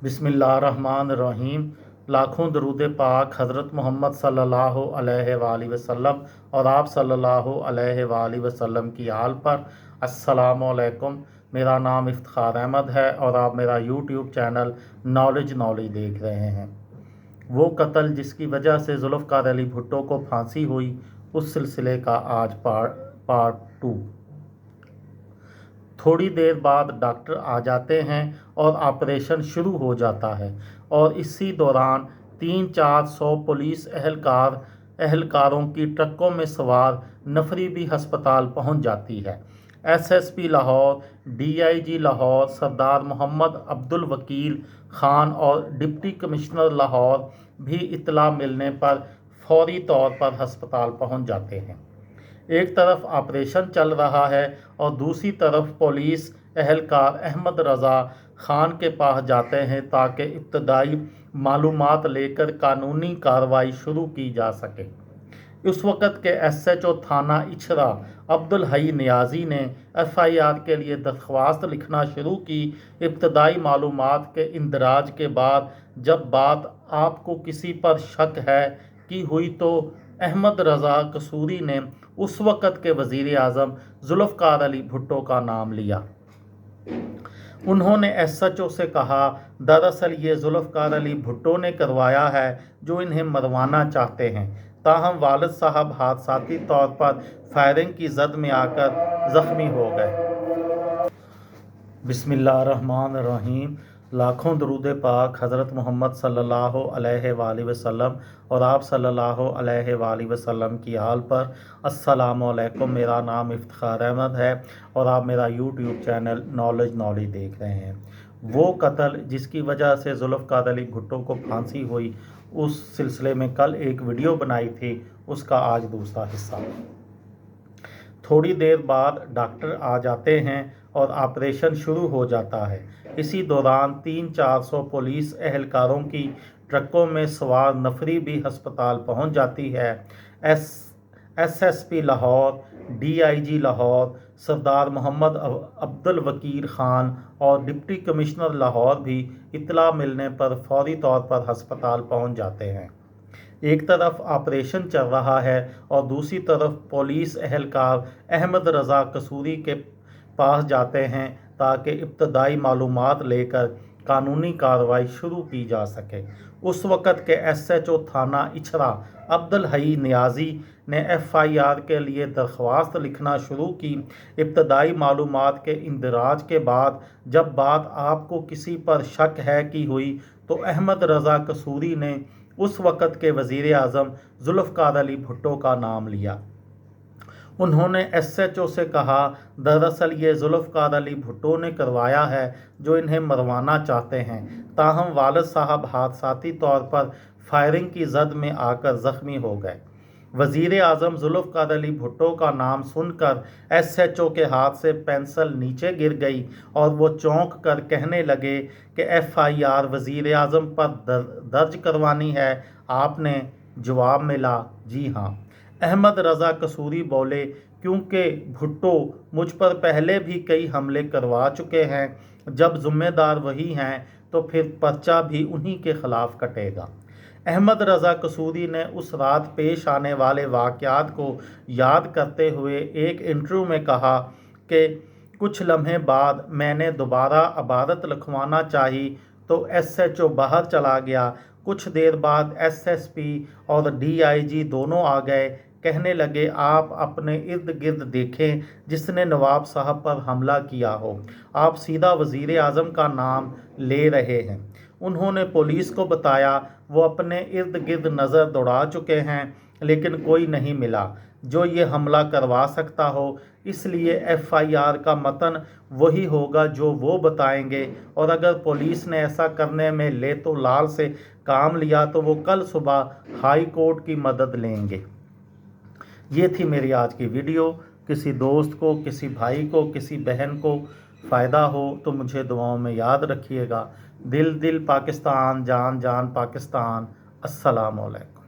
बिस्मिल्लाहिर्रहमानिर्रहीम। लाखों दरूद पाक हज़रत मोहम्मद सल्लल्लाहु अलैहि वसल्लम और आप सल्लल्लाहु अलैहि वसल्लम की आल पर। अस्सलामु अलैकुम। मेरा नाम इफ्तिखार अहमद है और आप मेरा यूट्यूब चैनल नॉलेज देख रहे हैं। वो कत्ल जिसकी वजह से जुल्फ़िकार अली भुट्टो को फांसी हुई, उस सिलसिले का आज पार्ट 2। थोड़ी देर बाद डॉक्टर आ जाते हैं और ऑपरेशन शुरू हो जाता है और इसी दौरान 300-400 पुलिस एहलकारों की ट्रकों में सवार नफरी भी अस्पताल पहुंच जाती है। एसएसपी लाहौर, डीआईजी लाहौर सरदार मोहम्मद अब्दुल वकील खान और डिप्टी कमिश्नर लाहौर भी इत्तला मिलने पर फौरी तौर पर अस्पताल पहुंच जाते हैं। एक तरफ ऑपरेशन चल रहा है और दूसरी तरफ पुलिस एहलकार अहमद रज़ा खान के पास जाते हैं ताकि इब्तदाई मालूमात लेकर कानूनी कार्रवाई शुरू की जा सके। उस वक़्त के एसएचओ थाना इछरा अब्दुल हई नियाज़ी ने एफआईआर के लिए दरख्वास्त लिखना शुरू की। इब्तदाई मालूमात के इंदराज के बाद जब बात आपको किसी पर शक है कि हुई तो अहमद रज़ा कसूरी ने उस वक़्त के वज़ीर आज़म जुल्फ़िकार अली भुट्टो का नाम लिया। उन्होंने एसएचओ से कहा, दरअसल ये जुल्फ़िकार अली भुट्टो ने करवाया है जो इन्हें मरवाना चाहते हैं। ताहम वालिद साहब हादसाती तौर पर फायरिंग की जद में आकर ज़ख्मी हो गए। बिस्मिल्लाहिर्रहमानिर्रहीम। लाखों दरूद पाक हज़रत मोहम्मद सल्लल्लाहु अलैहि वसल्लम और आप सल्लल्लाहु अलैहि वसल्लम की आल पर। अस्सलामु अलैकुम। मेरा नाम इफ्तिखार अहमद है और आप मेरा यूट्यूब चैनल नॉलेज देख रहे हैं। वो कत्ल जिसकी वजह से जुल्फ़िकार अली भुट्टो को फांसी हुई, उस सिलसिले में कल एक वीडियो बनाई थी, उसका आज दूसरा हिस्सा। थोड़ी देर बाद डॉक्टर आ जाते हैं और ऑपरेशन शुरू हो जाता है। इसी दौरान 300-400 पुलिस एहलकारों की ट्रकों में सवार नफरी भी अस्पताल पहुंच जाती है। एसएसपी लाहौर, डीआईजी लाहौर सरदार मोहम्मद अब्दुल वकील खान और डिप्टी कमिश्नर लाहौर भी इत्तला मिलने पर फौरी तौर पर अस्पताल पहुंच जाते हैं। एक तरफ ऑपरेशन चल रहा है और दूसरी तरफ पुलिस एहलकार अहमद रज़ा कसूरी के पास जाते हैं ताकि इब्तदाई मालूमात लेकर कानूनी कार्रवाई शुरू की जा सके। उस वक़्त के एसएचओ थाना इछरा अब्दुल हई नियाज़ी ने एफआईआर के लिए दरख्वास्त लिखना शुरू की। इब्तदाई मालूमात के इंदराज के बाद जब बात आपको किसी पर शक है कि हुई तो अहमद रज़ा कसूरी ने उस वक़्त के वज़ीर आज़म जुल्फ़िकार अली भुट्टो का नाम लिया। उन्होंने एसएचओ से कहा, दरअसल ये जुल्फ़िकार अली भुट्टो ने करवाया है जो इन्हें मरवाना चाहते हैं। ताहम वालिद साहब हादसाती तौर पर फायरिंग की जद में आकर ज़ख्मी हो गए। वज़ीर आज़म जुल्फ़िकार अली भुट्टो का नाम सुनकर एसएचओ के हाथ से पेंसिल नीचे गिर गई और वो चौंक कर कहने लगे कि एफआईआर वज़ीर आज़म पर दर्ज करवानी है। आपने जवाब मिला, जी हाँ। अहमद रज़ा कसूरी बोले, क्योंकि भुट्टो मुझ पर पहले भी कई हमले करवा चुके हैं। जब ज़िम्मेदार वही हैं तो फिर पर्चा भी उन्हीं के ख़िलाफ़ कटेगा। अहमद रज़ा कसूरी ने उस रात पेश आने वाले वाक़यात को याद करते हुए एक इंटरव्यू में कहा कि कुछ लम्हे बाद मैंने दोबारा अबारत लिखवाना चाही तो एसएचओ बाहर चला गया। कुछ देर बाद एसएसपी और डीआईजी दोनों आ गए। कहने लगे, आप अपने इर्द गिर्द देखें जिसने नवाब साहब पर हमला किया हो। आप सीधा वज़ीर आज़म का नाम ले रहे हैं। उन्होंने पुलिस को बताया, वो अपने इर्द गिर्द नज़र दौड़ा चुके हैं लेकिन कोई नहीं मिला जो ये हमला करवा सकता हो। इसलिए एफआईआर का मतन वही होगा जो वो बताएंगे और अगर पुलिस ने ऐसा करने में ले तो लाल से काम लिया तो वो कल सुबह हाई कोर्ट की मदद लेंगे। ये थी मेरी आज की वीडियो। किसी दोस्त को, किसी भाई को, किसी बहन को फ़ायदा हो तो मुझे दुआओं में याद रखिएगा। दिल दिल पाकिस्तान, जान जान पाकिस्तान। अस्सलामु अलैकुम।